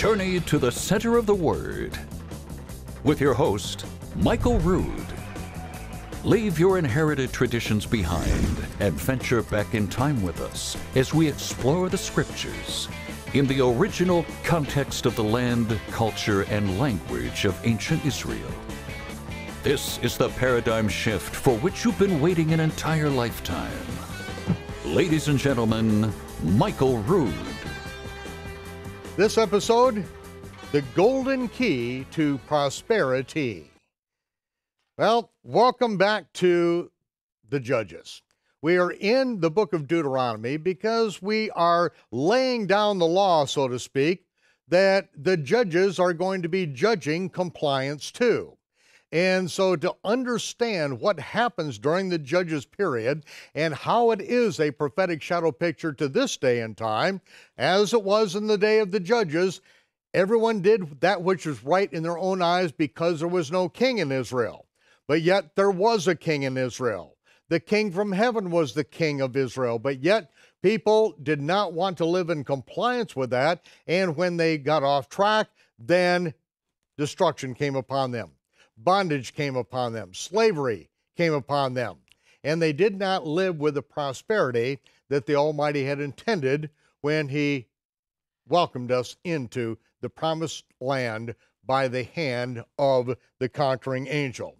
Journey to the Center of the Word with your host, Michael Rood. Leave your inherited traditions behind and venture back in time with us as we explore the Scriptures in the original context of the land, culture, and language of ancient Israel. This is the paradigm shift for which you've been waiting an entire lifetime. Ladies and gentlemen, Michael Rood. This episode, the golden key to prosperity. Well, welcome back to the Judges. We are in the book of Deuteronomy because we are laying down the law, so to speak, that the judges are going to be judging compliance too. And so to understand what happens during the judges period and how it is a prophetic shadow picture to this day and time, as it was in the day of the judges, everyone did that which was right in their own eyes because there was no king in Israel. But yet there was a king in Israel. The king from heaven was the king of Israel, but yet people did not want to live in compliance with that, and when they got off track, then destruction came upon them. Bondage came upon them. Slavery came upon them. And they did not live with the prosperity that the Almighty had intended when He welcomed us into the promised land by the hand of the conquering angel.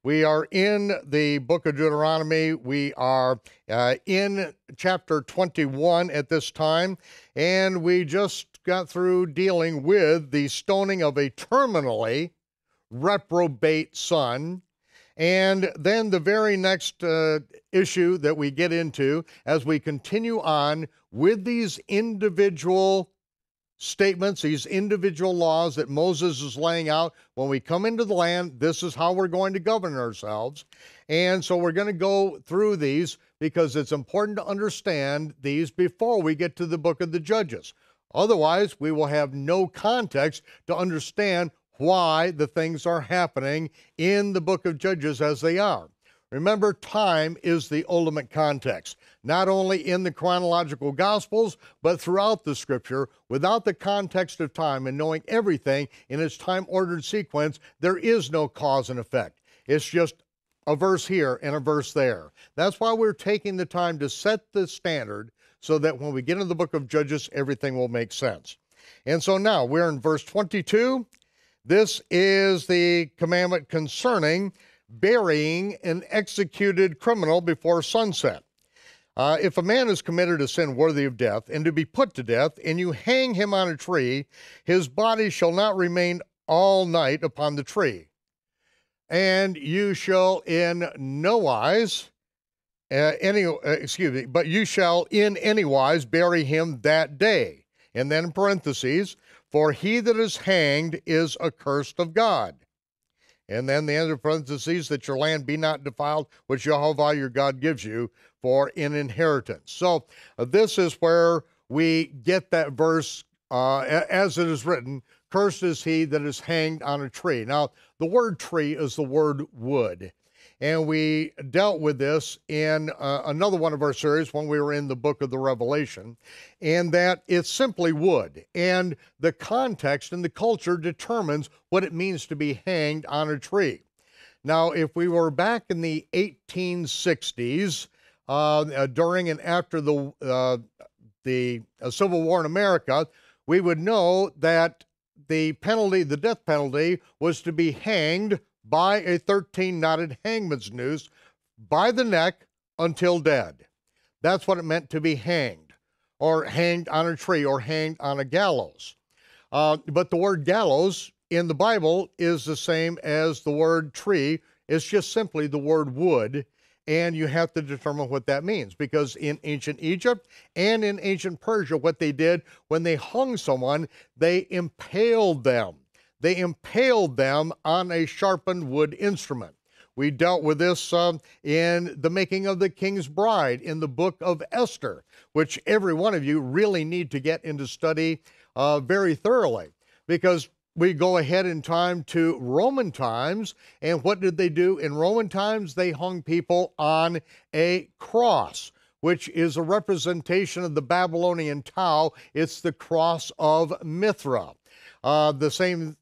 We are in the book of Deuteronomy. We are in chapter 21 at this time, and we just got through dealing with the stoning of a terminally reprobate son. And then the very next issue that we get into as we continue on with these individual statements, these individual laws that Moses is laying out. When we come into the land, this is how we're going to govern ourselves. And so we're going to go through these because it's important to understand these before we get to the book of the Judges. Otherwise, we will have no context to understand why the things are happening in the book of Judges as they are. Remember, time is the ultimate context, not only in the chronological Gospels, but throughout the Scripture. Without the context of time and knowing everything in its time-ordered sequence, there is no cause and effect. It's just a verse here and a verse there. That's why we're taking the time to set the standard so that when we get into the book of Judges, everything will make sense. And so now we're in verse 22. This is the commandment concerning burying an executed criminal before sunset. If a man has committed a sin worthy of death and to be put to death, and you hang him on a tree, his body shall not remain all night upon the tree. And you shall in no wise, but you shall in any wise bury him that day. And then in parentheses, for he that is hanged is accursed of God. And then the end of parentheses, that your land be not defiled, which Jehovah your God gives you for an inheritance. So this is where we get that verse as it is written, cursed is he that is hanged on a tree. Now, the word tree is the word wood. And we dealt with this in another one of our series when we were in the book of the Revelation, and that it's simply wood. And the context and the culture determines what it means to be hanged on a tree. Now, if we were back in the 1860s, during and after the Civil War in America, we would know that the penalty, the death penalty, was to be hanged by a 13-knotted hangman's noose by the neck until dead. That's what it meant to be hanged, or hanged on a tree, or hanged on a gallows. But the word gallows in the Bible is the same as the word tree. It's just simply the word wood, and you have to determine what that means, because in ancient Egypt and in ancient Persia, what they did when they hung someone, they impaled them. They impaled them on a sharpened wood instrument. We dealt with this in the making of the king's bride in the book of Esther, which every one of you really need to get into study very thoroughly, because we go ahead in time to Roman times, and what did they do in Roman times? They hung people on a cross, which is a representation of the Babylonian Tau. It's the cross of Mithra. the same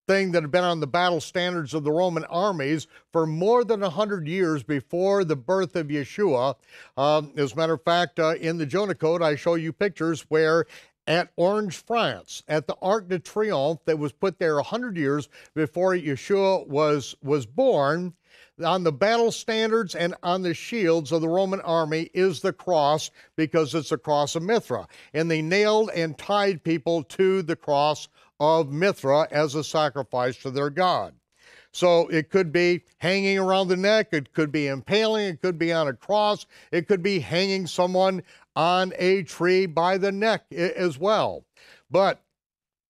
thing that had been on the battle standards of the Roman armies for more than 100 years before the birth of Yeshua. As a matter of fact, in the Jonah Code, I show you pictures where at Orange, France, at the Arc de Triomphe that was put there 100 years before Yeshua was born, on the battle standards and on the shields of the Roman army is the cross, because it's a cross of Mithra. And they nailed and tied people to the cross of Mithra as a sacrifice to their god. So it could be hanging around the neck, it could be impaling, it could be on a cross, it could be hanging someone on a tree by the neck as well. But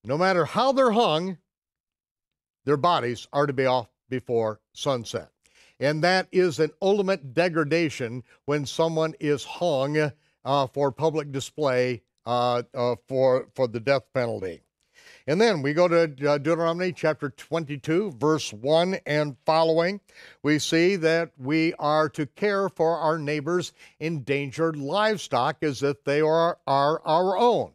no matter how they're hung, their bodies are to be off before sunset. And that is an ultimate degradation when someone is hung for public display for the death penalty. And then we go to Deuteronomy chapter 22, verse 1 and following. We see that we are to care for our neighbor's endangered livestock as if they are our own.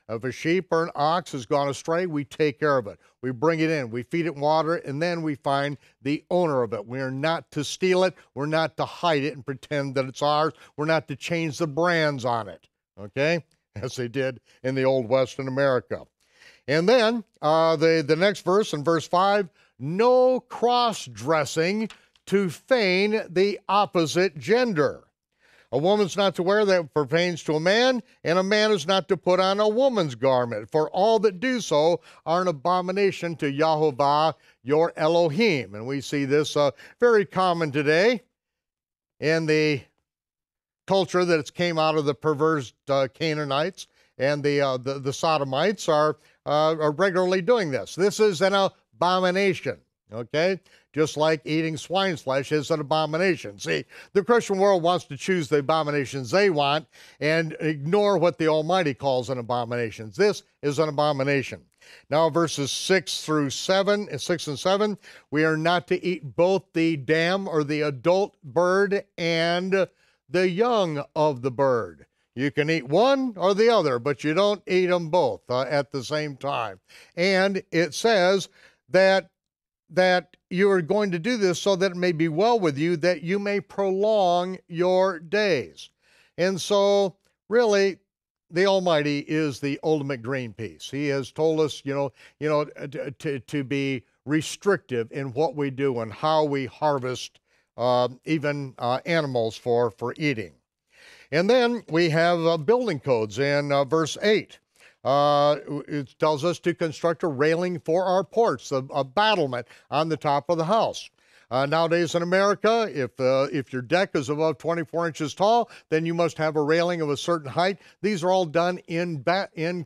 If a sheep or an ox has gone astray, we take care of it. We bring it in, we feed it water, and then we find the owner of it. We are not to steal it. We're not to hide it and pretend that it's ours. We're not to change the brands on it, okay? As they did in the old West in America. And then the next verse, in verse 5, no cross-dressing to feign the opposite gender. A woman's not to wear that pertains to a man, and a man is not to put on a woman's garment, for all that do so are an abomination to Yahovah, your Elohim. And we see this very common today in the culture that it's came out of the perverse Canaanites, and the Sodomites are regularly doing this. This is an abomination, okay? Just like eating swine's flesh is an abomination. See, the Christian world wants to choose the abominations they want and ignore what the Almighty calls an abomination. This is an abomination. Now, verses 6 and 7, we are not to eat both the dam or the adult bird and the young of the bird. You can eat one or the other, but you don't eat them both at the same time. And it says that you are going to do this so that it may be well with you, that you may prolong your days. And so, really, the Almighty is the ultimate Greenpeace. He has told us, to be restrictive in what we do and how we harvest even animals for eating. And then we have building codes in verse 8. It tells us to construct a railing for our porch, a battlement on the top of the house. Nowadays in America, if your deck is above 24 inches tall, then you must have a railing of a certain height. These are all done in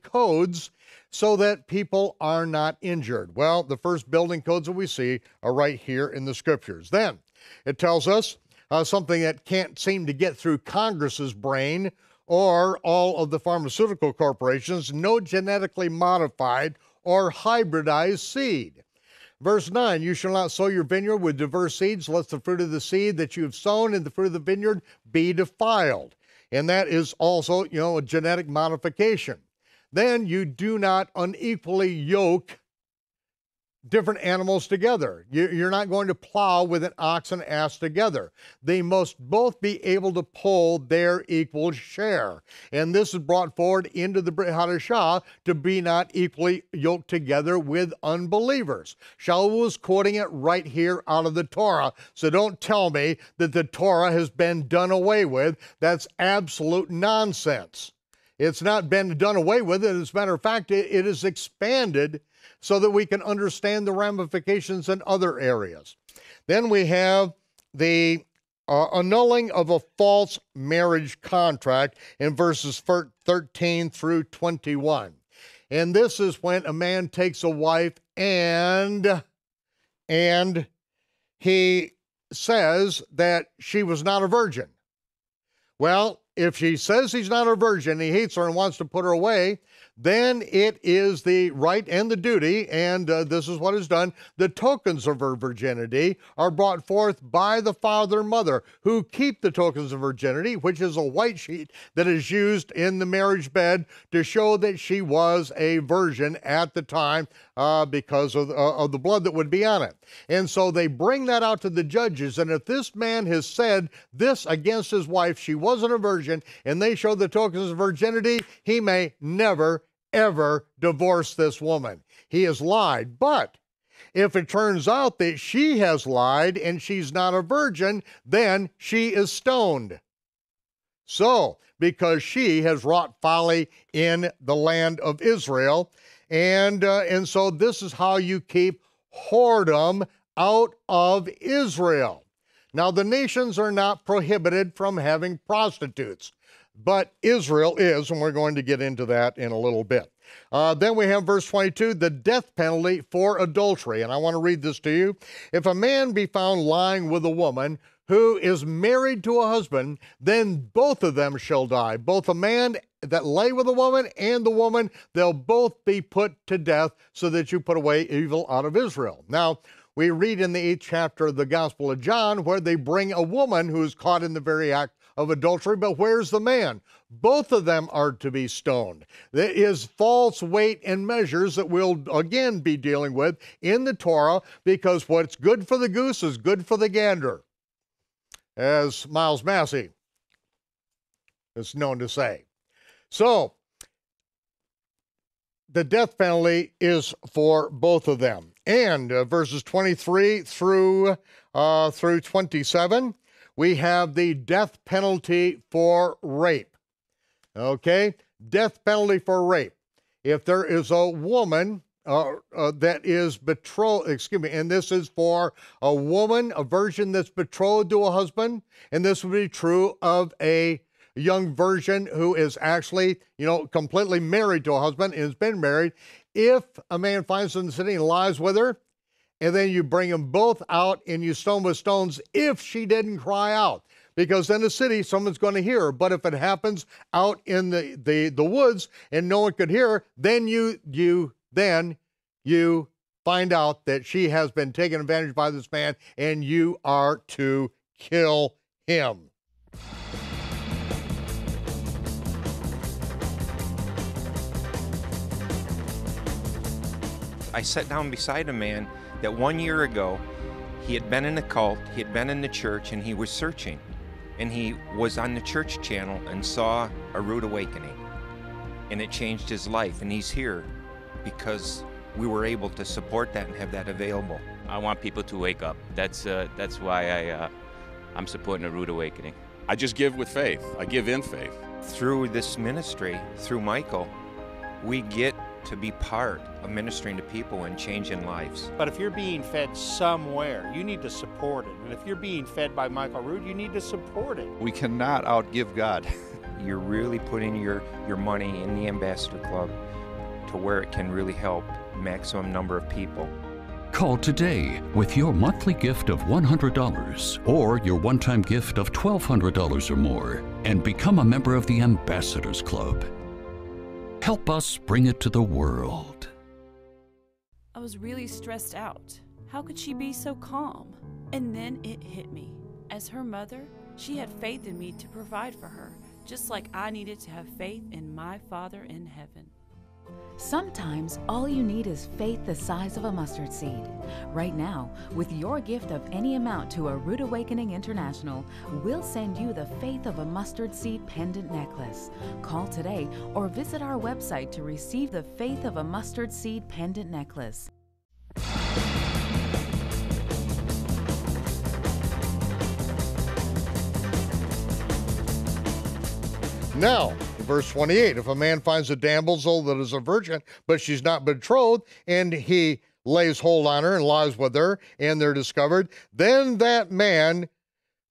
codes so that people are not injured. Well, the first building codes that we see are right here in the scriptures. Then it tells us something that can't seem to get through Congress's brain or all of the pharmaceutical corporations: no genetically modified or hybridized seed. Verse 9, you shall not sow your vineyard with diverse seeds, lest the fruit of the seed that you have sown in the fruit of the vineyard be defiled. And that is also, a genetic modification. Then you do not unequally yoke different animals together. You're not going to plow with an ox and ass together. They must both be able to pull their equal share. And this is brought forward into the Brit Hadashah to be not equally yoked together with unbelievers. Shaul was quoting it right here out of the Torah. So don't tell me that the Torah has been done away with. That's absolute nonsense. It's not been done away with. As a matter of fact, it is expanded so that we can understand the ramifications in other areas. Then we have the annulling of a false marriage contract in verses 13 through 21. And this is when a man takes a wife and he says that she was not a virgin. Well, if she says he's not a virgin, he hates her and wants to put her away, then it is the right and the duty, and this is what is done. The tokens of her virginity are brought forth by the father and mother, who keep the tokens of virginity, which is a white sheet that is used in the marriage bed to show that she was a virgin at the time because of the blood that would be on it. And so they bring that out to the judges, and if this man has said this against his wife, she wasn't a virgin, and they show the tokens of virginity, he may never, ever divorce this woman. He has lied. But if it turns out that she has lied and she's not a virgin, then she is stoned. So, because she has wrought folly in the land of Israel, and so this is how you keep whoredom out of Israel. Now, the nations are not prohibited from having prostitutes, but Israel is, and we're going to get into that in a little bit. Then we have verse 22, the death penalty for adultery. And I want to read this to you. If a man be found lying with a woman who is married to a husband, then both of them shall die. Both a man that lay with a woman and the woman, they'll both be put to death, so that you put away evil out of Israel. Now, we read in the 8th chapter of the Gospel of John where they bring a woman who is caught in the very act of adultery, but where's the man? Both of them are to be stoned. There is false weight and measures that we'll again be dealing with in the Torah, because what's good for the goose is good for the gander, as Miles Massey is known to say. So, the death penalty is for both of them. And verses 23 through 27, we have the death penalty for rape. Okay? Death penalty for rape. If there is a woman that is betrothed, and this is for a woman, a virgin that's betrothed to a husband, and this would be true of a young virgin who is actually, completely married to a husband and has been married. If a man finds her in the city and lies with her, and then you bring them both out and you stone with stones if she didn't cry out. Because in the city, someone's going to hear her. But if it happens out in the woods and no one could hear her, then you find out that she has been taken advantage by this man, and you are to kill him. I sat down beside a man that 1 year ago, he had been in a cult, he had been in the church, and he was searching. And he was on the church channel and saw a rude awakening. And it changed his life, and he's here because we were able to support that and have that available. I want people to wake up. That's why I'm supporting a rude awakening. I just give with faith. I give in faith. Through this ministry, through Michael, we get to be part of ministering to people and changing lives. But if you're being fed somewhere, you need to support it. And if you're being fed by Michael Rood, you need to support it. We cannot outgive God. You're really putting your money in the Ambassador Club to where it can really help maximum number of people. Call today with your monthly gift of $100 or your one-time gift of $1,200 or more and become a member of the Ambassadors Club. Help us bring it to the world. I was really stressed out. How could she be so calm? And then it hit me. As her mother, she had faith in me to provide for her, just like I needed to have faith in my Father in heaven. Sometimes all you need is faith the size of a mustard seed. Right now, with your gift of any amount to A Rood Awakening International, we'll send you the Faith of a Mustard Seed pendant necklace. Call today or visit our website to receive the Faith of a Mustard Seed pendant necklace. Now, verse 28, if a man finds a damsel that is a virgin, but she's not betrothed, and he lays hold on her and lies with her, and they're discovered, then that man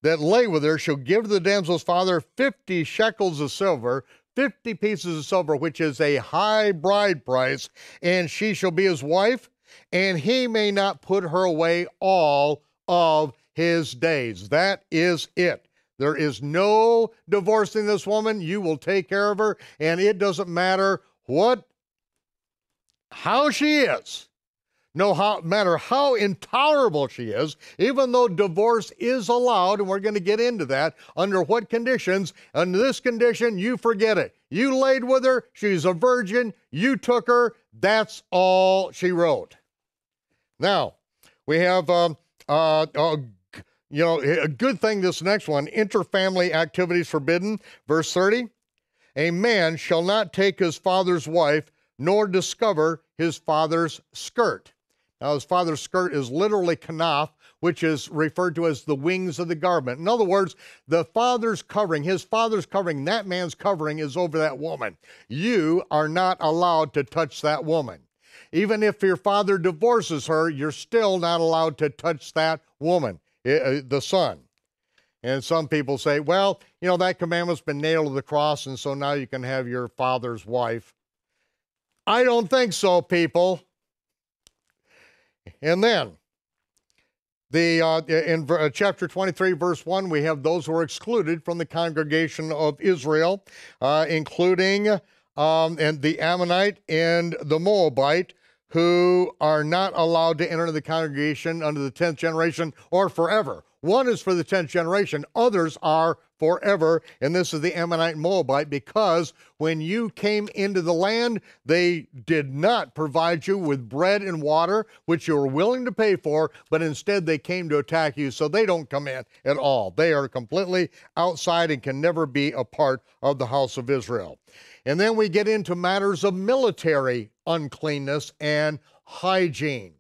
that lay with her shall give the damsel's father 50 shekels of silver, 50 pieces of silver, which is a high bride price, and she shall be his wife, and he may not put her away all of his days. That is it. There is no divorcing this woman. You will take care of her, and it doesn't matter what how she is, no matter how intolerable she is, even though divorce is allowed, and we're going to get into that, under what conditions, under this condition, you forget it. You laid with her, she's a virgin, you took her, that's all she wrote. Now, we have, a good thing, this next one, interfamily activities forbidden. Verse 30, a man shall not take his father's wife, nor discover his father's skirt. Now, his father's skirt is literally kanaf, which is referred to as the wings of the garment. In other words, the father's covering, his father's covering, that man's covering is over that woman. You are not allowed to touch that woman. Even if your father divorces her, you're still not allowed to touch that woman, the son. And some people say, well, that commandment's been nailed to the cross, and so now you can have your father's wife. I don't think so, people. And then, in chapter 23, verse 1, we have those who are excluded from the congregation of Israel, including and the Ammonite and the Moabite, who are not allowed to enter the congregation under the 10th generation or forever. One is for the 10th generation, others are forever, and this is the Ammonite and Moabite, because when you came into the land, they did not provide you with bread and water, which you were willing to pay for, but instead they came to attack you, so they don't come in at all. They are completely outside and can never be a part of the house of Israel. And then we get into matters of military uncleanness and hygiene.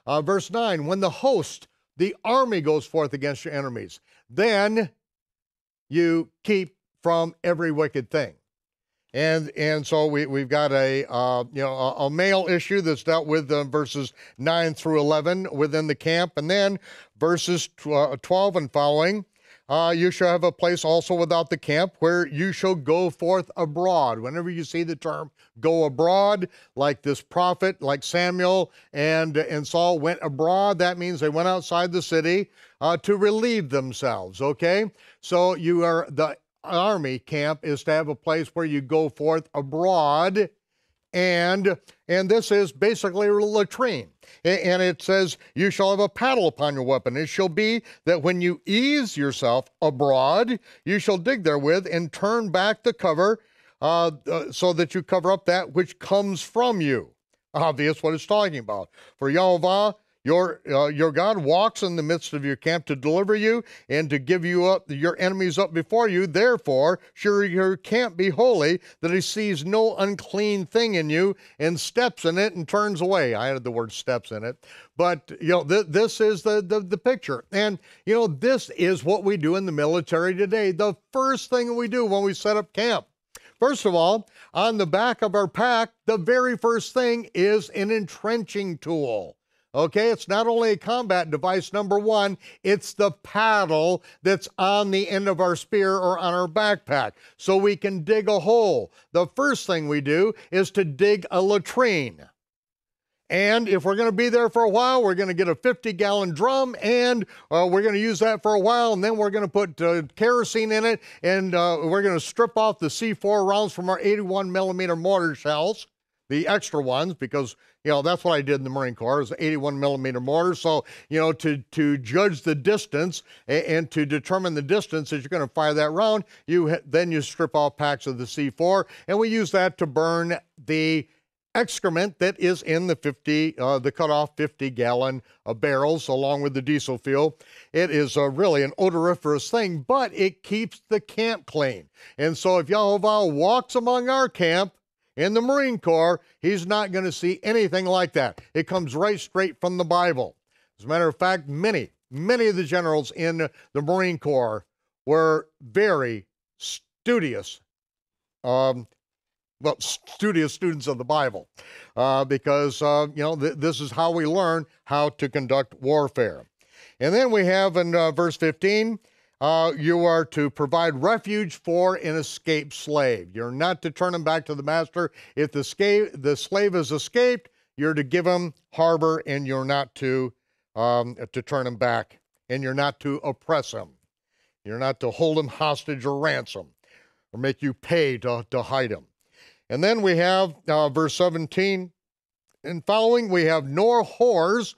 Verse 9, when the host, the army, goes forth against your enemies, then you keep from every wicked thing. And so we've got a male issue that's dealt with verses 9 through 11 within the camp, and then verses 12 and following. You shall have a place also without the camp where you shall go forth abroad. Whenever you see the term go abroad, like this prophet, like Samuel and Saul went abroad, that means they went outside the city to relieve themselves, okay? So the army camp is to have a place where you go forth abroad, and this is basically a latrine. And it says, you shall have a paddle upon your weapon. It shall be that when you ease yourself abroad, you shall dig therewith and turn back the cover so that you cover up that which comes from you. Obvious what it's talking about. For Yehovah, your God, walks in the midst of your camp to deliver you and to give you up your enemies up before you. Therefore, sure your camp be holy, that he sees no unclean thing in you and steps in it and turns away. I added the word steps in it. But, this is the picture. And, this is what we do in the military today. The first thing we do when we set up camp, first of all, on the back of our pack, the very first thing is an entrenching tool. Okay, it's not only a combat device, number one, it's the paddle that's on the end of our spear or on our backpack, so we can dig a hole. The first thing we do is to dig a latrine. And if we're going to be there for a while, we're going to get a 50-gallon drum, and we're going to use that for a while, and then we're going to put kerosene in it, and we're going to strip off the C4 rounds from our 81-millimeter mortar shells, the extra ones, because that's what I did in the Marine Corps, is 81-millimeter mortar. So, to judge the distance and to determine the distance that you're going to fire that round, then you strip off packs of the C4, and we use that to burn the excrement that is in the cut-off 50-gallon barrels along with the diesel fuel. It is really an odoriferous thing, but it keeps the camp clean. And so if Yehovah walks among our camp, in the Marine Corps, he's not going to see anything like that. It comes right straight from the Bible. As a matter of fact, many of the generals in the Marine Corps were very studious, studious students of the Bible, because, this is how we learn how to conduct warfare. And then we have in verse 15, you are to provide refuge for an escaped slave. You're not to turn him back to the master. If the slave has escaped, you're to give him harbor, and you're not to turn him back, and you're not to oppress him. You're not to hold him hostage or ransom or make you pay to hide him. And then we have verse 17, and following, we have no whores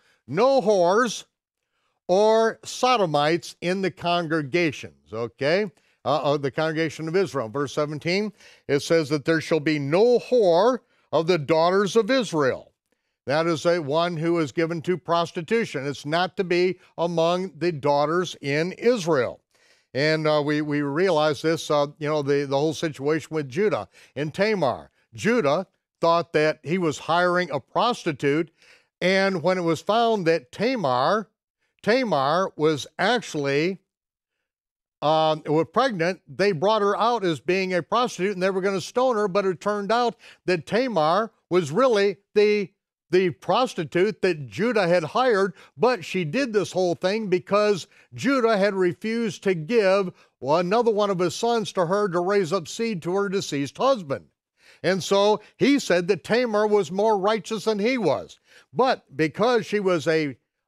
or sodomites in the congregations, okay? The congregation of Israel. Verse 17, it says that there shall be no whore of the daughters of Israel. That is one who is given to prostitution. It's not to be among the daughters in Israel. And we realize this, the whole situation with Judah and Tamar. Judah thought that he was hiring a prostitute, and when it was found that Tamar was actually was pregnant, they brought her out as being a prostitute, and they were going to stone her, but it turned out that Tamar was really the prostitute that Judah had hired, but she did this whole thing because Judah had refused to give another one of his sons to her to raise up seed to her deceased husband. And so he said that Tamar was more righteous than he was. But because she was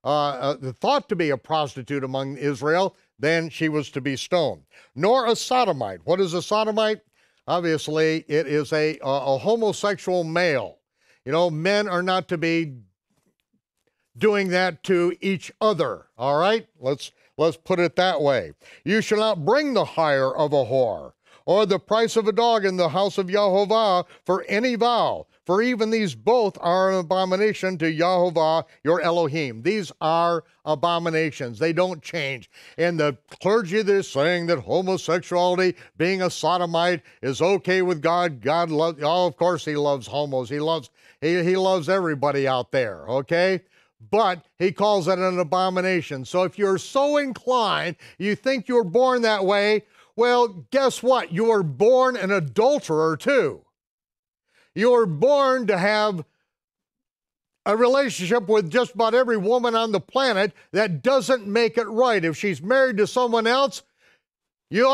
thought to be a prostitute among Israel, then she was to be stoned. Nor a sodomite. What is a sodomite? Obviously, it is a homosexual male. You know, men are not to be doing that to each other, all right? Let's put it that way. You shall not bring the hire of a whore, or the price of a dog in the house of Yahovah for any vow, for even these both are an abomination to Yahovah your Elohim. These are abominations. They don't change. And the clergy that is saying that homosexuality, being a sodomite, is okay with God. God loves, of course he loves homos. He loves everybody out there, okay? But he calls it an abomination. So if you're so inclined, you think you're born that way, well, guess what? You were born an adulterer too. You were born to have a relationship with just about every woman on the planet. That doesn't make it right. If she's married to someone else, you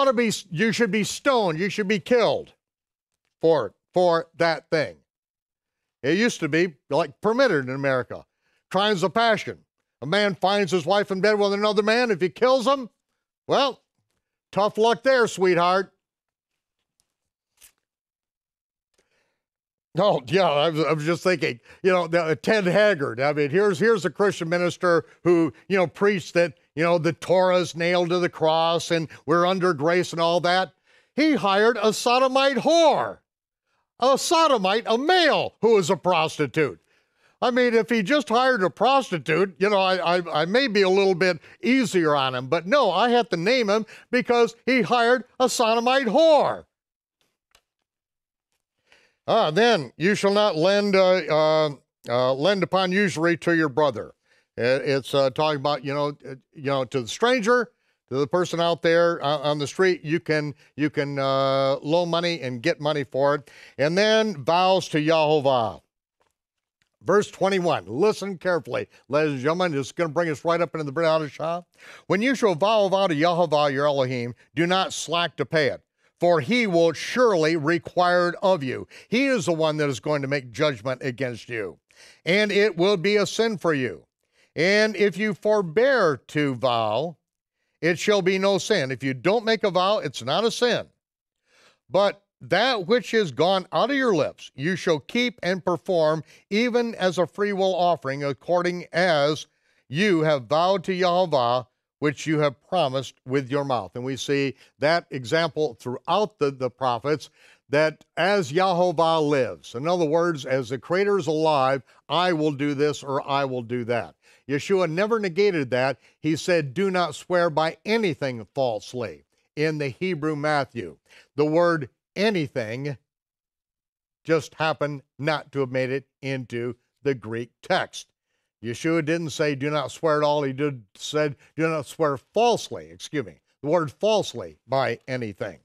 should be stoned. You should be killed for that thing. It used to be like permitted in America. Crimes of passion. A man finds his wife in bed with another man. If he kills him, well, tough luck there, sweetheart. Oh, yeah, I was just thinking, Ted Haggard. I mean, here's a Christian minister who, preached that, the Torah is nailed to the cross and we're under grace and all that. He hired a sodomite whore. A sodomite, a male who is a prostitute. I mean, if he just hired a prostitute, I may be a little bit easier on him, but no, I have to name him because he hired a sodomite whore. Then you shall not lend upon usury to your brother. It's talking about, to the stranger, to the person out there on the street, you can loan money and get money for it. And then vows to Yahovah. Verse 21, listen carefully, ladies and gentlemen, it's going to bring us right up into the Brit Hadashah. When you shall vow a vow to Yahovah your Elohim, do not slack to pay it, for he will surely require it of you. He is the one that is going to make judgment against you, and it will be a sin for you. And if you forbear to vow, it shall be no sin. If you don't make a vow, it's not a sin. But that which is gone out of your lips, you shall keep and perform, even as a freewill offering, according as you have vowed to Yahovah, which you have promised with your mouth. And we see that example throughout the prophets, that as Yahovah lives, in other words, as the Creator is alive, I will do this or I will do that. Yeshua never negated that. He said, do not swear by anything falsely. In the Hebrew Matthew, the word anything just happened not to have made it into the Greek text. Yeshua didn't say do not swear at all. He said do not swear falsely, the word falsely by anything.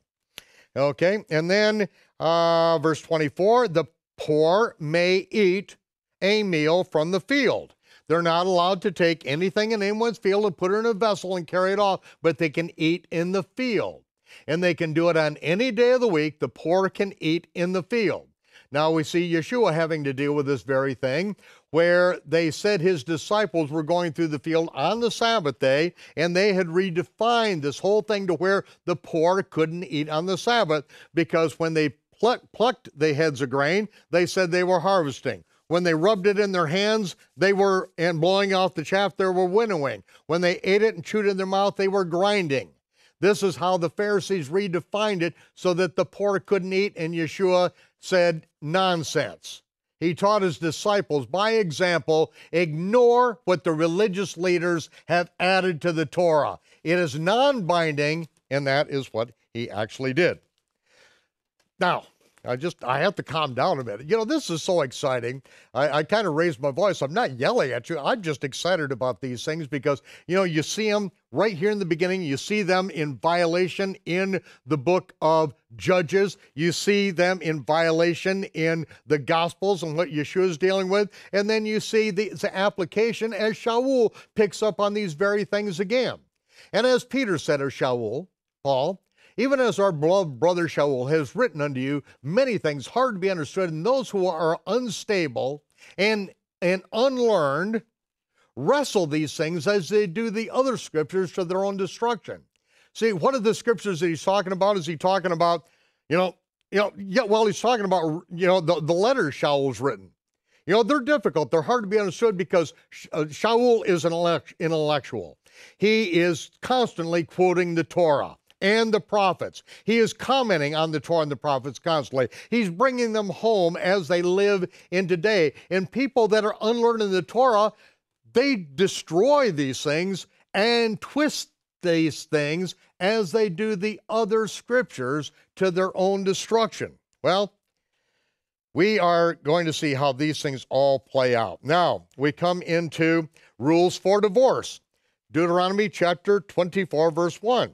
Okay, and then verse 24, the poor may eat a meal from the field. They're not allowed to take anything in anyone's field and put it in a vessel and carry it off, but they can eat in the field. And they can do it on any day of the week. The poor can eat in the field. Now we see Yeshua having to deal with this very thing, where they said his disciples were going through the field on the Sabbath day, and they had redefined this whole thing to where the poor couldn't eat on the Sabbath, because when they plucked the heads of grain, they said they were harvesting. When they rubbed it in their hands, and blowing off the chaff, they were winnowing. When they ate it and chewed it in their mouth, they were grinding. This is how the Pharisees redefined it so that the poor couldn't eat, and Yeshua said, nonsense. He taught his disciples, by example, ignore what the religious leaders have added to the Torah. It is non-binding, and that is what he actually did. Now, I have to calm down a minute. This is so exciting. I kind of raised my voice. I'm not yelling at you. I'm just excited about these things because, you see them right here in the beginning. You see them in violation in the book of Judges. You see them in violation in the Gospels and what Yeshua is dealing with. And then you see the application as Shaul picks up on these very things again. And as Peter said of Shaul, Paul, even as our beloved brother Shaul has written unto you many things hard to be understood, and those who are unstable and unlearned wrestle these things as they do the other scriptures to their own destruction. See, what are the scriptures that he's talking about? Is he talking about, he's talking about, the letters Shaul's written. They're difficult. They're hard to be understood because Shaul is an intellectual. He is constantly quoting the Torah and the prophets. He is commenting on the Torah and the prophets constantly. He's bringing them home as they live in today. And people that are unlearned in the Torah, they destroy these things and twist these things as they do the other scriptures to their own destruction. Well, we are going to see how these things all play out. Now, we come into rules for divorce. Deuteronomy chapter 24, verse 1.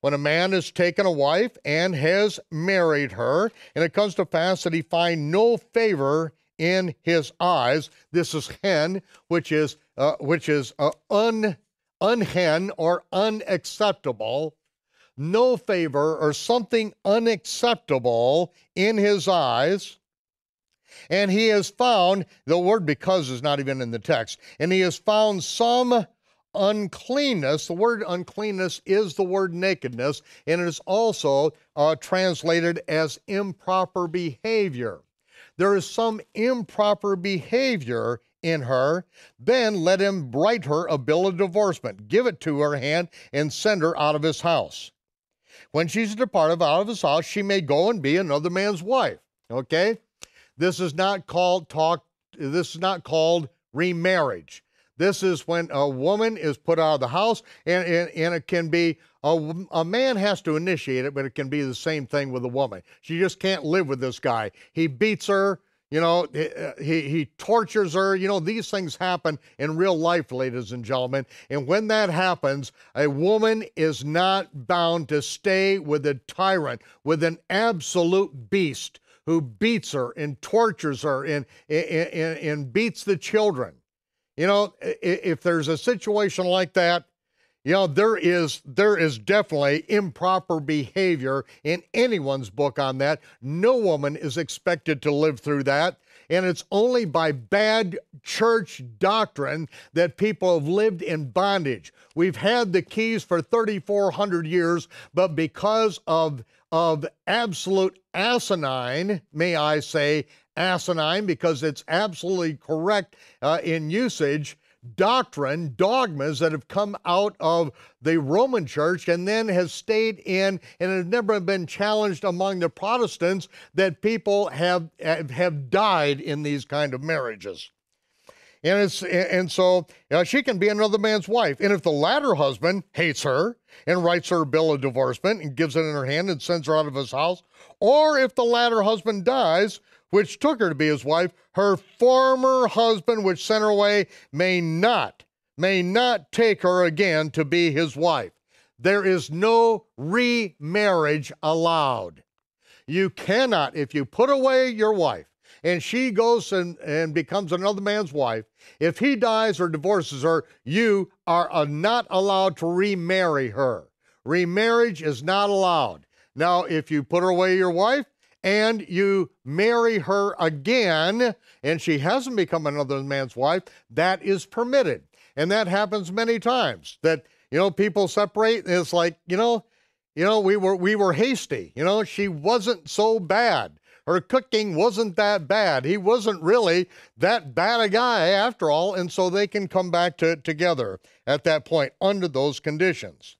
When a man has taken a wife and has married her, and it comes to pass that he find no favor in his eyes, this is hen, which is unhen or unacceptable, no favor or something unacceptable in his eyes, and he has found, the word because is not even in the text, and he has found some uncleanness. The word uncleanness is the word nakedness, and it is also translated as improper behavior. There is some improper behavior in her, then let him write her a bill of divorcement, give it to her hand, and send her out of his house. When she's departed out of his house, she may go and be another man's wife. Okay? This is not called remarriage. This is when a woman is put out of the house, and it can be, a man has to initiate it, but it can be the same thing with a woman. She just can't live with this guy. He beats her, he tortures her. These things happen in real life, ladies and gentlemen. And when that happens, a woman is not bound to stay with a tyrant, with an absolute beast who beats her and tortures her and beats the children. If there's a situation like that, there is definitely improper behavior in anyone's book on that. No woman is expected to live through that. And it's only by bad church doctrine that people have lived in bondage. We've had the keys for 3,400 years, but because of absolute asinine, may I say, asinine, because it's absolutely correct in usage, doctrine, dogmas that have come out of the Roman Church and then has stayed in and have never been challenged among the Protestants, that people have died in these kind of marriages. And so she can be another man's wife. And if the latter husband hates her and writes her a bill of divorcement and gives it in her hand and sends her out of his house, or if the latter husband dies, which took her to be his wife, her former husband, which sent her away, may not take her again to be his wife. There is no remarriage allowed. You cannot, if you put away your wife and she goes and becomes another man's wife, if he dies or divorces her, you are not allowed to remarry her. Remarriage is not allowed. Now, if you put away your wife, and you marry her again, and she hasn't become another man's wife, that is permitted. And that happens many times, that, people separate, and it's like, we were hasty. She wasn't so bad. her cooking wasn't that bad. He wasn't really that bad a guy after all, and so they can come back together at that point under those conditions.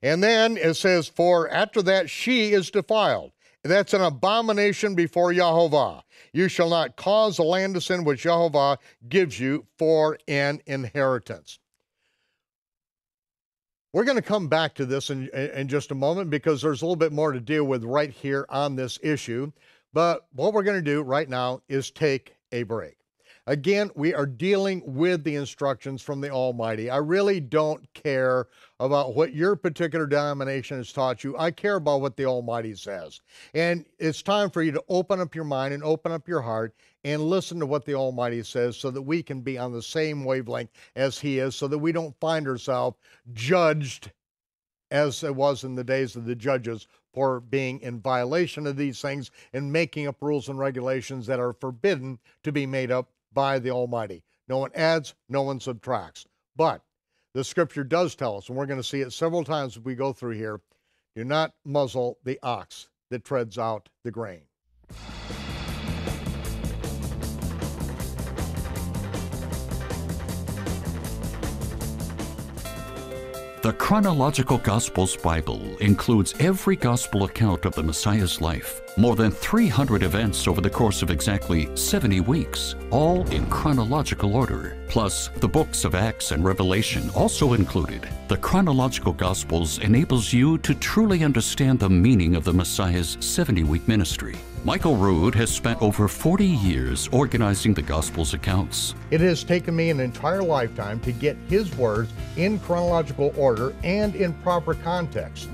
And then it says, for after that she is defiled. That's an abomination before Yehovah. You shall not cause the land to sin which Yehovah gives you for an inheritance. We're going to come back to this in just a moment because there's a little bit more to deal with right here on this issue. But what we're going to do right now is take a break. Again, we are dealing with the instructions from the Almighty. I really don't care about what your particular denomination has taught you. I care about what the Almighty says. And it's time for you to open up your mind and open up your heart and listen to what the Almighty says so that we can be on the same wavelength as He is, so that we don't find ourselves judged as it was in the days of the judges for being in violation of these things and making up rules and regulations that are forbidden to be made up by the Almighty. No one adds, no one subtracts. But the scripture does tell us, and we're going to see it several times as we go through here, do not muzzle the ox that treads out the grain. The Chronological Gospels Bible includes every gospel account of the Messiah's life, more than 300 events over the course of exactly 70 weeks, all in chronological order, plus the books of Acts and Revelation also included. The Chronological Gospels enables you to truly understand the meaning of the Messiah's 70-week ministry. Michael Rood has spent over 40 years organizing the Gospels accounts. It has taken me an entire lifetime to get his words in chronological order and in proper context.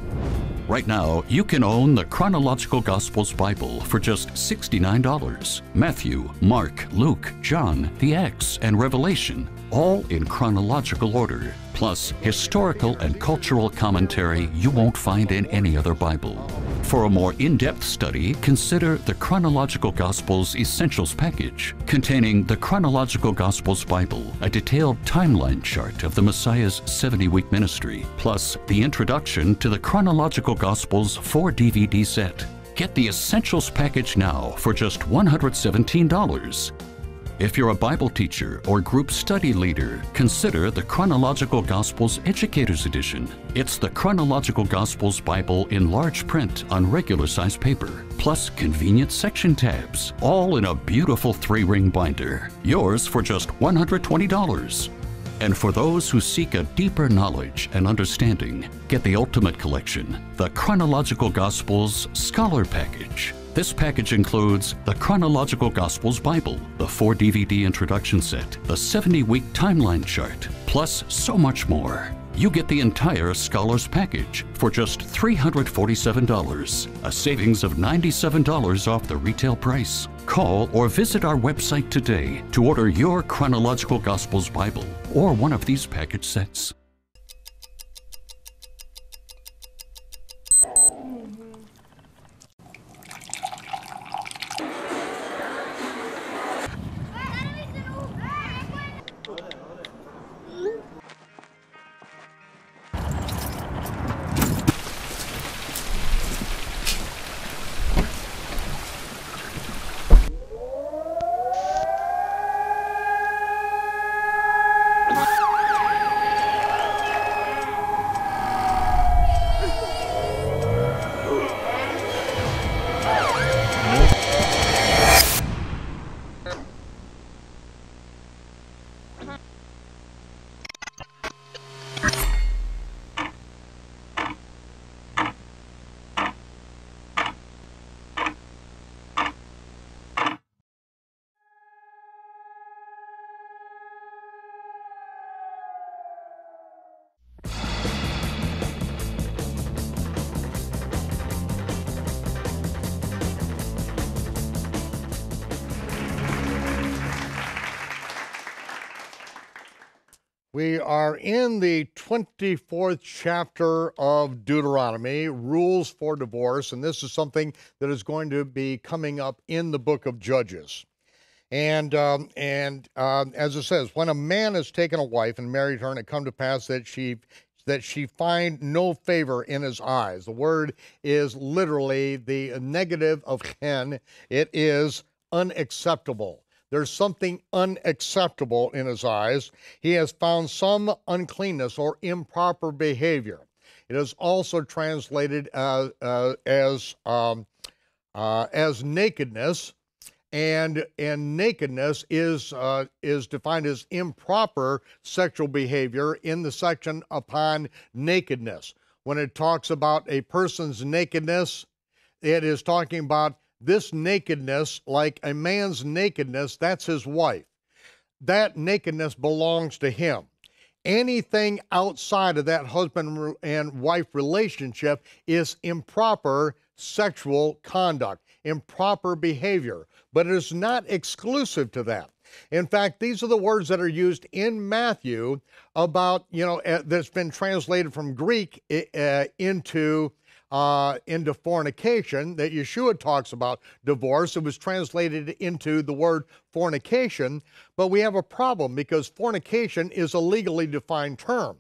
Right now, you can own the Chronological Gospels Bible for just $69. Matthew, Mark, Luke, John, the Acts, and Revelation, all in chronological order, plus historical and cultural commentary you won't find in any other Bible. For a more in-depth study, consider the Chronological Gospels Essentials Package, containing the Chronological Gospels Bible, a detailed timeline chart of the Messiah's 70-week ministry, plus the introduction to the Chronological Gospels 4-DVD set. Get the Essentials Package now for just $117. If you're a Bible teacher or group study leader, consider the Chronological Gospels Educators Edition. It's the Chronological Gospels Bible in large print on regular size paper, plus convenient section tabs, all in a beautiful 3-ring binder. Yours for just $120. And for those who seek a deeper knowledge and understanding, get the Ultimate Collection, the Chronological Gospels Scholar Package. This package includes the Chronological Gospels Bible, the 4-DVD introduction set, the 70-week timeline chart, plus so much more. You get the entire Scholars Package for just $347, a savings of $97 off the retail price. Call or visit our website today to order your Chronological Gospels Bible or one of these package sets. We are in the 24th chapter of Deuteronomy, Rules for Divorce, and this is something that is going to be coming up in the book of Judges. And as it says, when a man has taken a wife and married her, and it come to pass that that she find no favor in his eyes. The word is literally the negative of chen. It is unacceptable. There's something unacceptable in his eyes. He has found some uncleanness or improper behavior. It is also translated as nakedness, and nakedness is defined as improper sexual behavior in the section upon nakedness. When it talks about a person's nakedness, it is talking about this nakedness, like a man's nakedness, that's his wife. That nakedness belongs to him. Anything outside of that husband and wife relationship is improper sexual conduct, improper behavior, but it is not exclusive to that. In fact, these are the words that are used in Matthew about, that's been translated from Greek into fornication, that Yeshua talks about divorce. It was translated into the word fornication, but we have a problem because fornication is a legally defined term.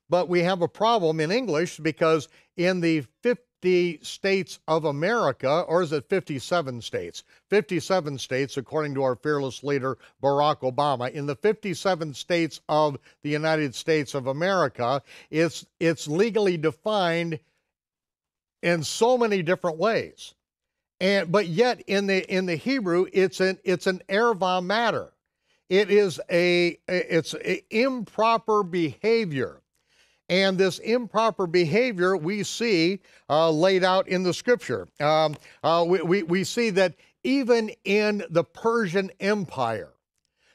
But we have a problem in English because in the 50 states of America, or is it 57 states? 57 states, according to our fearless leader, Barack Obama. In the 57 states of the United States of America, it's legally defined in so many different ways. But yet in the Hebrew, it's an erva matter. It's improper behavior. And this improper behavior we see laid out in the scripture. We see that even in the Persian Empire,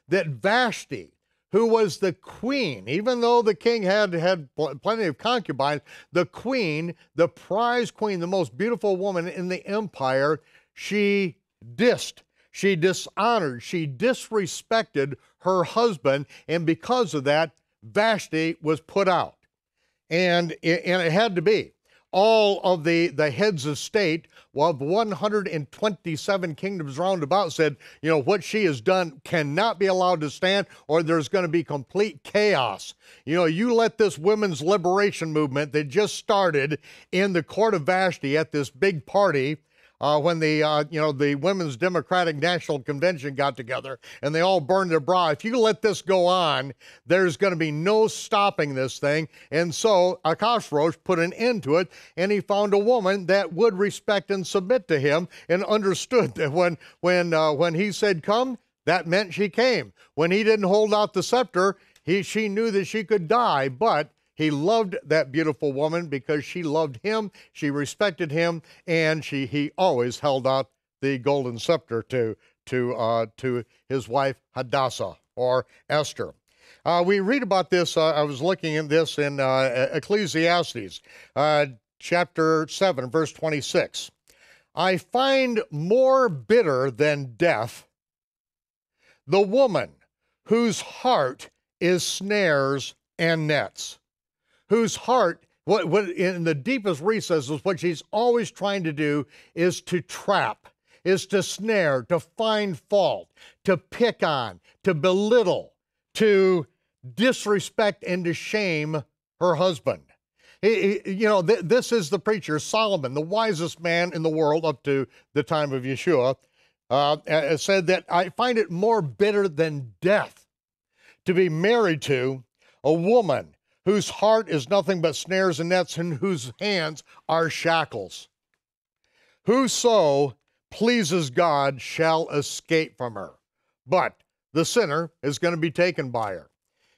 that Vashti, who was the queen, even though the king had plenty of concubines, the queen, the prize queen, the most beautiful woman in the empire, she dishonored, she disrespected her husband, and because of that, Vashti was put out. And it had to be. All of the heads of state of 127 kingdoms round about said, what she has done cannot be allowed to stand, or there's going to be complete chaos. You let this women's liberation movement that just started in the court of Vashti at this big party, when the Women's Democratic National Convention got together and they all burned their bra. If you let this go on, there's going to be no stopping this thing. And so Ahasuerus put an end to it, and he found a woman that would respect and submit to him, and understood that when he said come, that meant she came. When he didn't hold out the scepter, she knew that she could die, but he loved that beautiful woman because she loved him, she respected him, and he always held out the golden scepter to his wife Hadassah, or Esther. We read about this, I was looking at this in Ecclesiastes, chapter 7, verse 26. I find more bitter than death the woman whose heart is snares and nets. Whose heart, what in the deepest recesses, what she's always trying to do is to trap, is to snare, to find fault, to pick on, to belittle, to disrespect and to shame her husband. This is the preacher, Solomon, the wisest man in the world up to the time of Yeshua, said that I find it more bitter than death to be married to a woman whose heart is nothing but snares and nets, and whose hands are shackles. Whoso pleases God shall escape from her, but the sinner is going to be taken by her.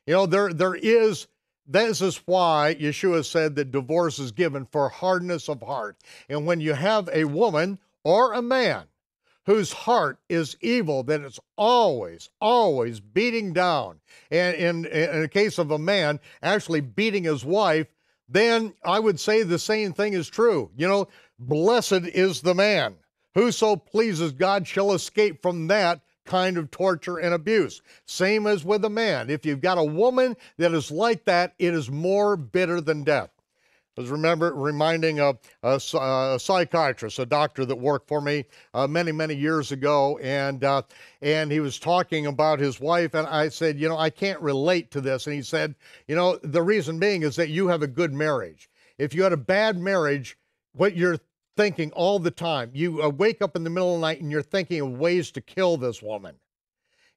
This is why Yeshua said that divorce is given for hardness of heart. And when you have a woman or a man whose heart is evil, then it's always, always beating down. And in a case of a man actually beating his wife, then I would say the same thing is true. Blessed is the man. Whoso pleases God shall escape from that kind of torture and abuse. Same as with a man. If you've got a woman that is like that, it is more bitter than death. I was reminding a psychiatrist, a doctor that worked for me many, many years ago, and he was talking about his wife, and I said, I can't relate to this. And he said, the reason being is that you have a good marriage. If you had a bad marriage, what you're thinking all the time, you wake up in the middle of the night and you're thinking of ways to kill this woman.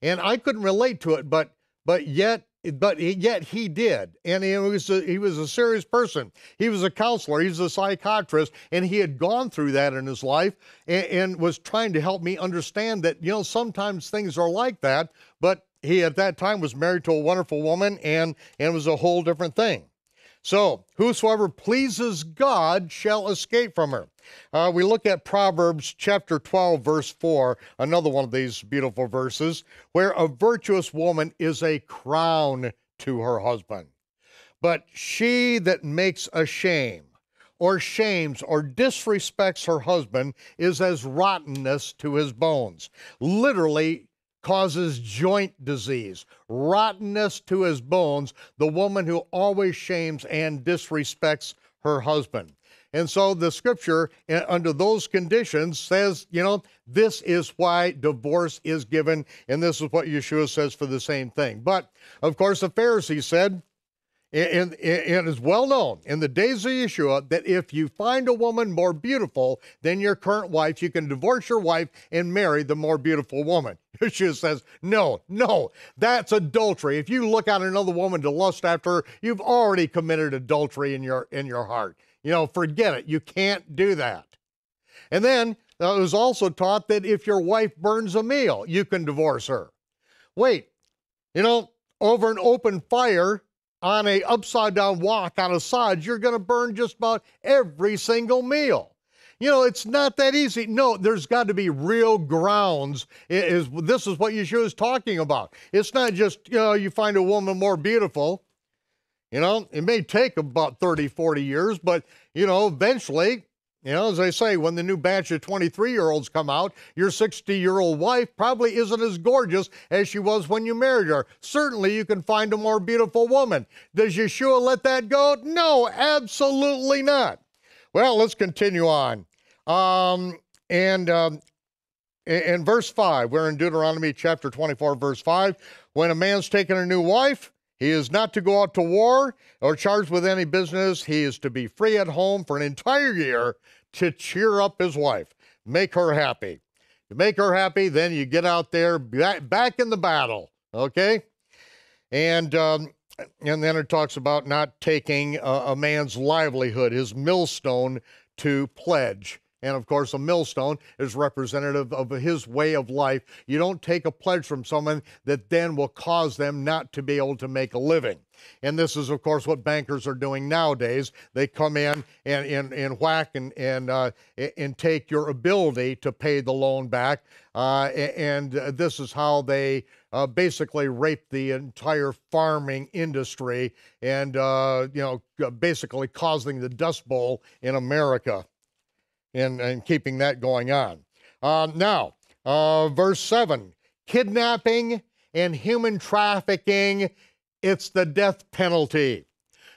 And I couldn't relate to it, but yet he did, and he was a serious person. He was a counselor, he was a psychiatrist, and he had gone through that in his life, and was trying to help me understand that sometimes things are like that. But he at that time was married to a wonderful woman, and it was a whole different thing. So, whosoever pleases God shall escape from her. We look at Proverbs chapter 12, verse 4, another one of these beautiful verses, where a virtuous woman is a crown to her husband. But she that makes a shame, or shames, or disrespects her husband is as rottenness to his bones. Literally, causes joint disease, rottenness to his bones, the woman who always shames and disrespects her husband. And so the scripture, under those conditions, says, this is why divorce is given, and this is what Yeshua says for the same thing. But, of course, the Pharisees said, and it is well known in the days of Yeshua that if you find a woman more beautiful than your current wife, you can divorce your wife and marry the more beautiful woman. Yeshua says, no, that's adultery. If you look at another woman to lust after her, you've already committed adultery in your heart. Forget it. You can't do that. And then it was also taught that if your wife burns a meal, you can divorce her. Wait, over an open fire, on a upside down wok on a side, you're going to burn just about every single meal. It's not that easy. No, there's got to be real grounds. This is what Yeshua is talking about. It's not just, you find a woman more beautiful. It may take about 30, 40 years, but, eventually, as I say, when the new batch of 23-year-olds come out, your 60-year-old wife probably isn't as gorgeous as she was when you married her. Certainly, you can find a more beautiful woman. Does Yeshua let that go? No, absolutely not. Well, let's continue on. In verse 5, we're in Deuteronomy chapter 24, verse 5. When a man's taken a new wife, he is not to go out to war or charged with any business. He is to be free at home for an entire year to cheer up his wife, make her happy. To make her happy, then you get out there back in the battle, okay? And then it talks about not taking a man's livelihood, his millstone, to pledge. And of course, a millstone is representative of his way of life. You don't take a pledge from someone that then will cause them not to be able to make a living. And this is, of course, what bankers are doing nowadays. They come in and whack and take your ability to pay the loan back. And this is how they basically rape the entire farming industry and, basically causing the Dust Bowl in America. And keeping that going on. Now, verse 7, kidnapping and human trafficking, it's the death penalty.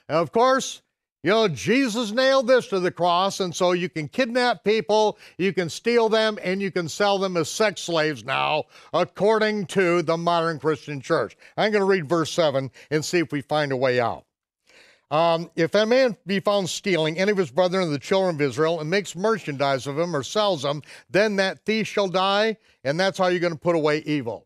And of course, Jesus nailed this to the cross, and so you can kidnap people, you can steal them, and you can sell them as sex slaves now, according to the modern Christian church. I'm going to read verse 7 and see if we find a way out. If a man be found stealing any of his brethren of the children of Israel and makes merchandise of him or sells them, then that thief shall die, and that's how you're going to put away evil.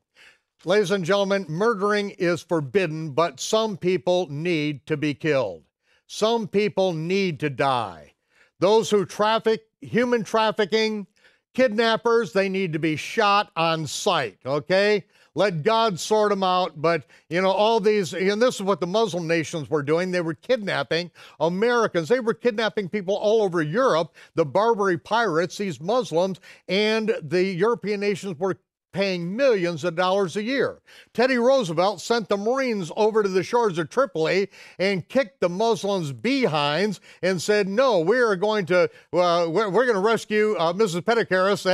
Ladies and gentlemen, murdering is forbidden, but some people need to be killed. Some people need to die. Those who traffic, human trafficking, kidnappers, they need to be shot on sight, okay? Let God sort them out, but, all these, and this is what the Muslim nations were doing. They were kidnapping Americans. They were kidnapping people all over Europe, the Barbary pirates, these Muslims, and the European nations were paying millions of dollars a year. Teddy Roosevelt sent the Marines over to the shores of Tripoli and kicked the Muslims' behinds and said, no, we're going to rescue Mrs. Petticaris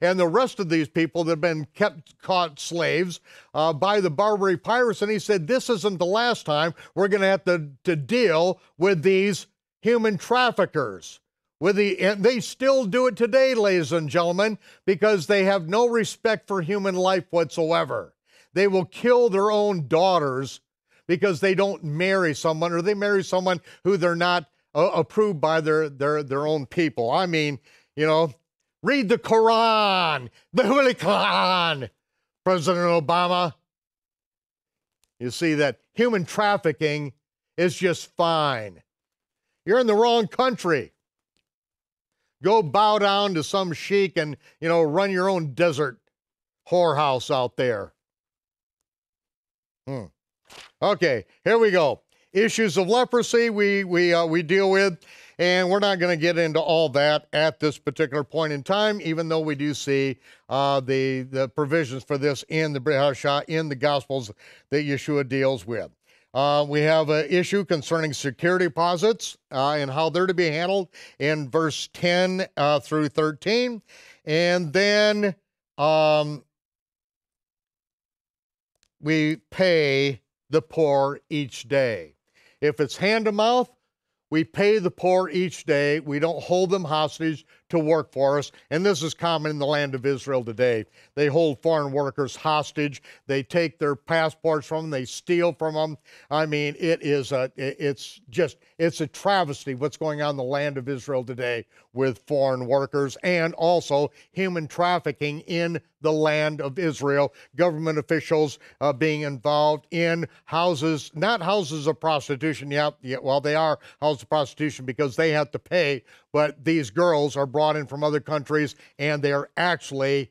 and the rest of these people that have been caught slaves by the Barbary pirates. And he said, this isn't the last time we're going to have to deal with these human traffickers. And they still do it today, ladies and gentlemen, because they have no respect for human life whatsoever. They will kill their own daughters because they don't marry someone, or they marry someone who they're not approved by their own people. I mean, you know, read the Quran, the Holy Quran, President Obama. You see that human trafficking is just fine. You're in the wrong country. Go bow down to some sheik and, you know, run your own desert whorehouse out there. Okay, here we go. Issues of leprosy we deal with, and we're not going to get into all that at this particular point in time, even though we do see the provisions for this in the Brit Hadashah, in the Gospels that Yeshua deals with. We have an issue concerning security deposits and how they're to be handled in verse 10 through 13. And then we pay the poor each day. If it's hand to mouth, we pay the poor each day. We don't hold them hostage to work for us. And this is common in the land of Israel today. They hold foreign workers hostage. They take their passports from them. They steal from them. I mean, it's a travesty what's going on in the land of Israel today with foreign workers, and also human trafficking in the land of Israel. Government officials being involved in houses, not houses of prostitution. Well, they are houses of prostitution because they have to pay, but these girls are brought in from other countries and they are actually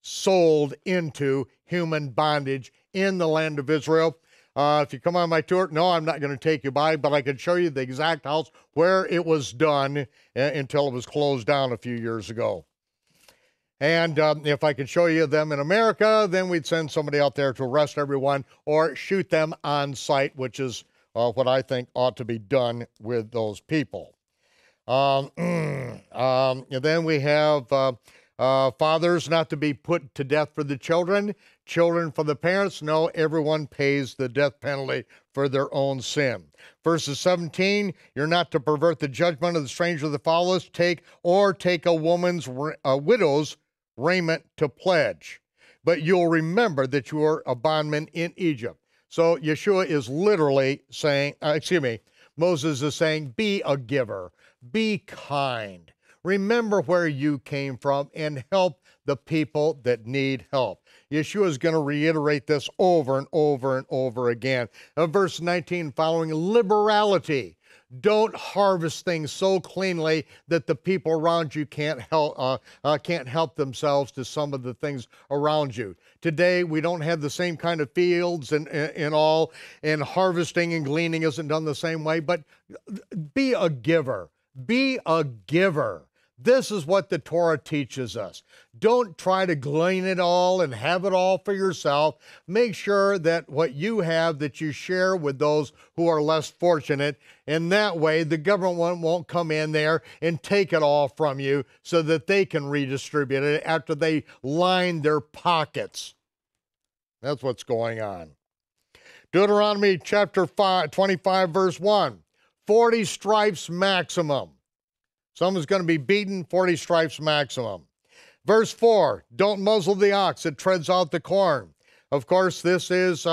sold into human bondage in the land of Israel. If you come on my tour, no, I'm not going to take you by, but I can show you the exact house where it was done until it was closed down a few years ago. And if I could show you them in America, then we'd send somebody out there to arrest everyone or shoot them on sight, which is what I think ought to be done with those people. And then we have fathers not to be put to death for the children, children for the parents. No, everyone pays the death penalty for their own sin. Verses 17, you're not to pervert the judgment of the stranger, the fatherless, take a widow's raiment to pledge. But you'll remember that you are a bondman in Egypt. So Yeshua is literally saying, Moses is saying, be a giver, be kind. Remember where you came from and help the people that need help. Yeshua is going to reiterate this over and over and over again. Verse 19 following, liberality. Don't harvest things so cleanly that the people around you can't help themselves to some of the things around you. Today, we don't have the same kind of fields and all, and harvesting and gleaning isn't done the same way, but be a giver. Be a giver. This is what the Torah teaches us. Don't try to glean it all and have it all for yourself. Make sure that what you have, that you share with those who are less fortunate. And that way, the government won't come in there and take it all from you so that they can redistribute it after they line their pockets. That's what's going on. Deuteronomy chapter 25, verse 1. 40 stripes maximum. Someone's going to be beaten, 40 stripes maximum. Verse 4, don't muzzle the ox that treads out the corn. Of course, this is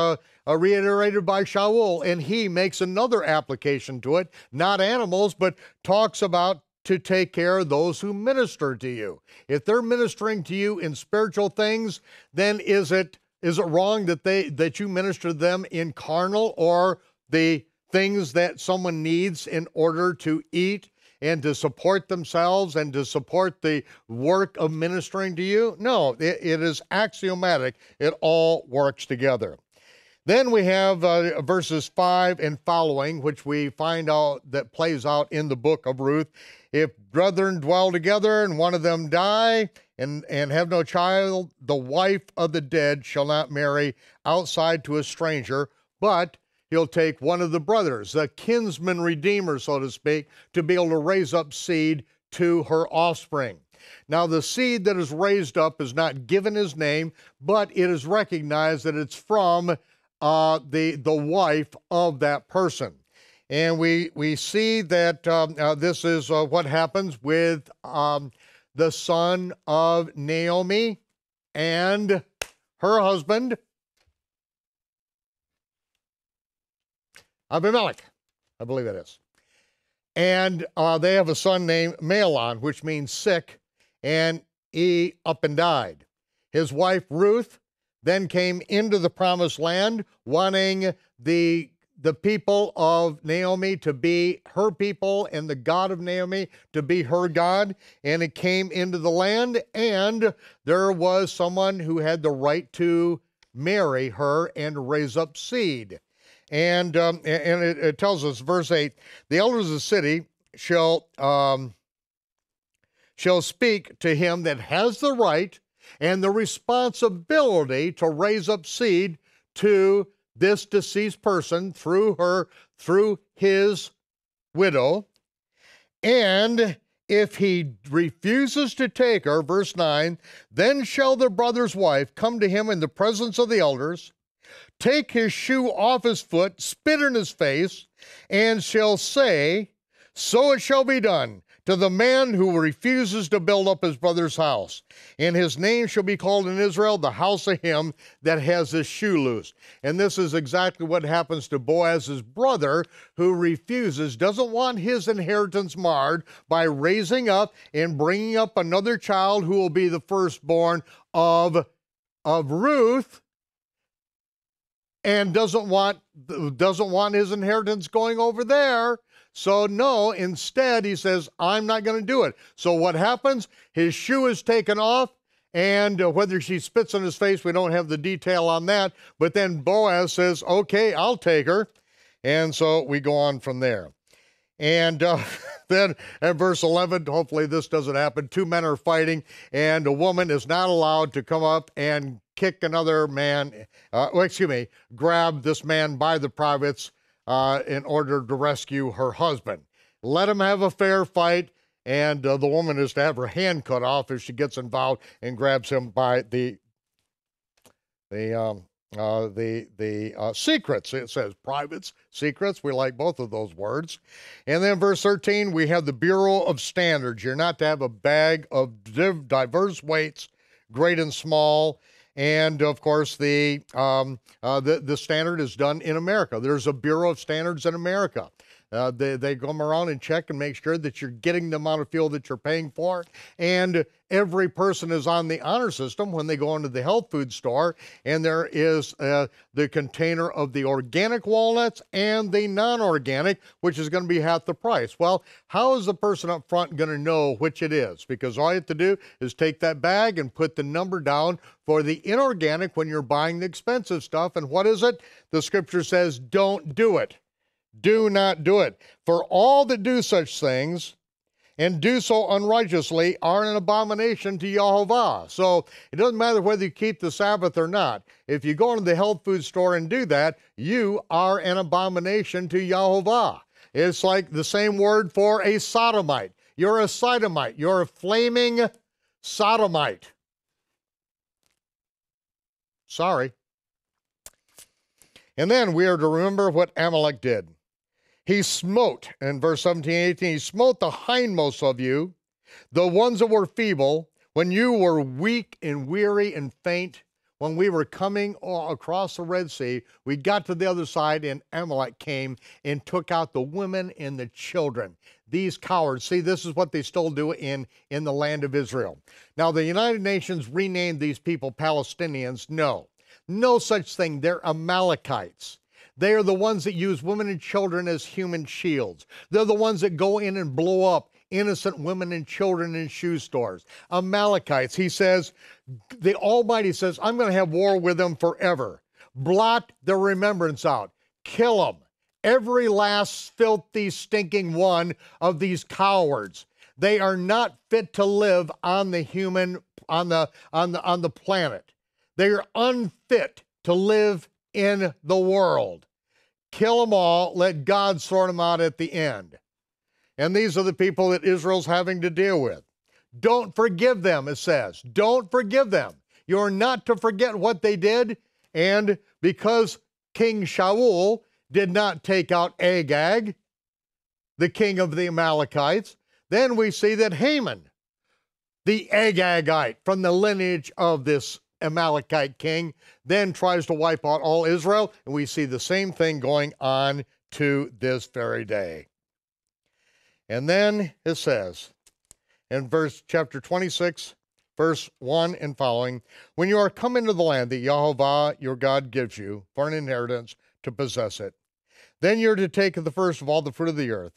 reiterated by Shaul, and he makes another application to it, not animals, but talks about to take care of those who minister to you. If they're ministering to you in spiritual things, then is it wrong that you minister to them in carnal, or the things that someone needs in order to eat and to support themselves and to support the work of ministering to you? No, it is axiomatic. It all works together. Then we have verses 5 and following, which we find out that plays out in the book of Ruth. If brethren dwell together and one of them die and have no child, the wife of the dead shall not marry outside to a stranger, but he'll take one of the brothers, the kinsman redeemer, so to speak, to be able to raise up seed to her offspring. Now, the seed that is raised up is not given his name, but it is recognized that it's from the wife of that person. And we see that this is what happens with the son of Naomi and her husband, Abimelech, I believe it is. And they have a son named Mahlon, which means sick, and he up and died. His wife Ruth then came into the promised land, wanting the people of Naomi to be her people and the God of Naomi to be her God. And it came into the land, and there was someone who had the right to marry her and raise up seed. And it tells us, verse 8, the elders of the city shall speak to him that has the right and the responsibility to raise up seed to this deceased person through his widow. And if he refuses to take her, verse 9, then shall the brother's wife come to him in the presence of the elders, take his shoe off his foot, spit in his face, and shall say, so it shall be done to the man who refuses to build up his brother's house. And his name shall be called in Israel the house of him that has his shoe loose. And this is exactly what happens to Boaz's brother, who refuses, doesn't want his inheritance marred by raising up and bringing up another child who will be the firstborn of Ruth, and doesn't want his inheritance going over there. So no, instead he says, I'm not going to do it. So what happens? His shoe is taken off, and whether she spits in his face, we don't have the detail on that. But then Boaz says, okay, I'll take her. And so we go on from there. And then at verse 11, hopefully this doesn't happen, two men are fighting, and a woman is not allowed to come up and kick another man, grab this man by the privates in order to rescue her husband. Let him have a fair fight, and the woman is to have her hand cut off if she gets involved and grabs him by the secrets. It says privates, secrets. We like both of those words. And then verse 13, we have the Bureau of Standards. You're not to have a bag of diverse weights, great and small. And of course, the standard is done in America. There's a Bureau of Standards in America. They come around and check and make sure that you're getting the amount of fuel that you're paying for. And every person is on the honor system when they go into the health food store, and there is the container of the organic walnuts and the non-organic, which is going to be half the price. Well, how is the person up front going to know which it is? Because all you have to do is take that bag and put the number down for the inorganic when you're buying the expensive stuff. And what is it? The scripture says, don't do it. Do not do it. For all that do such things and do so unrighteously are an abomination to Yehovah. So it doesn't matter whether you keep the Sabbath or not. If you go into the health food store and do that, you are an abomination to Yehovah. It's like the same word for a sodomite. You're a sodomite. You're a flaming sodomite. Sorry. And then we are to remember what Amalek did. He smote, in verse 17 and 18, he smote the hindmost of you, the ones that were feeble, when you were weak and weary and faint. When we were coming across the Red Sea, we got to the other side, and Amalek came and took out the women and the children. These cowards, see, this is what they still do in the land of Israel. Now, the United Nations renamed these people Palestinians. No such thing. They're Amalekites. They are the ones that use women and children as human shields. They're the ones that go in and blow up innocent women and children in shoe stores. Amalekites, he says, the Almighty says, I'm going to have war with them forever. Blot their remembrance out. Kill them. Every last filthy, stinking one of these cowards. They are not fit to live on the planet. They are unfit to live in the world. Kill them all, let God sort them out at the end. And these are the people that Israel's having to deal with. Don't forgive them, it says. Don't forgive them. You're not to forget what they did, and because King Shaul did not take out Agag the king of the Amalekites. Then we see that Haman, the Agagite from the lineage of this Amalekite king, then tries to wipe out all Israel, and we see the same thing going on to this very day. And then it says in chapter 26, verse 1 and following, when you are come into the land that Yehovah your God gives you for an inheritance to possess it, then you're to take the first of all the fruit of the earth,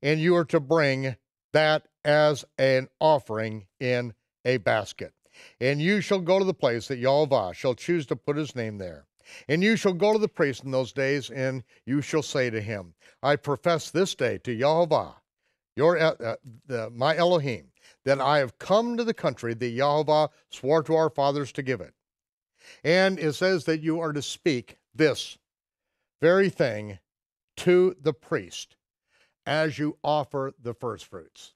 and you are to bring that as an offering in a basket. And you shall go to the place that Yehovah shall choose to put his name there. And you shall go to the priest in those days, and you shall say to him, I profess this day to Yehovah, my Elohim, that I have come to the country that Yehovah swore to our fathers to give it. And it says that you are to speak this very thing to the priest as you offer the first fruits.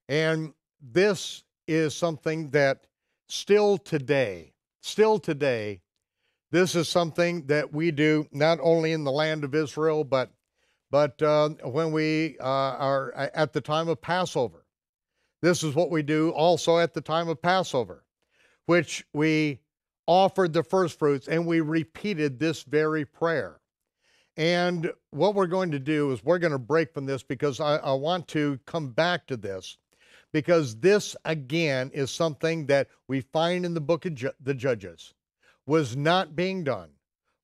And this is something that still today, this is something that we do not only in the land of Israel, but when we are at the time of Passover. This is what we do also at the time of Passover, which we offered the first fruits and we repeated this very prayer. And what we're going to do is we're going to break from this because I want to come back to this, because this again is something that we find in the book of the Judges was not being done,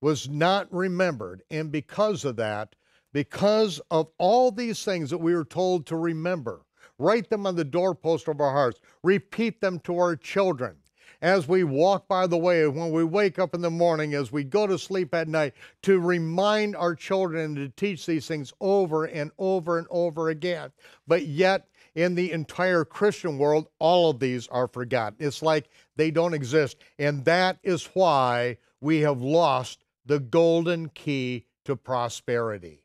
was not remembered. And because of that, because of all these things that we were told to remember, write them on the doorpost of our hearts, repeat them to our children as we walk by the way, when we wake up in the morning, as we go to sleep at night, to remind our children and to teach these things over and over and over again. But yet, in the entire Christian world, all of these are forgotten. It's like they don't exist. And that is why we have lost the golden key to prosperity.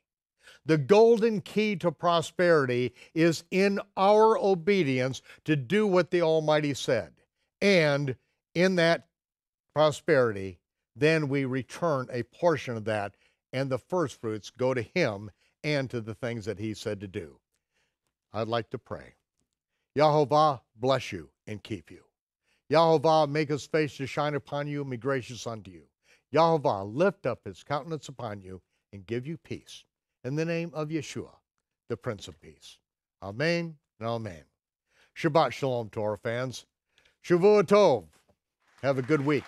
The golden key to prosperity is in our obedience to do what the Almighty said. And in that prosperity, then we return a portion of that, and the first fruits go to Him and to the things that He said to do. I'd like to pray. Yehovah bless you and keep you. Yehovah make His face to shine upon you and be gracious unto you. Yehovah lift up His countenance upon you and give you peace. In the name of Yeshua, the Prince of Peace. Amen and amen. Shabbat Shalom, Torah fans. Shavua Tov. Have a good week.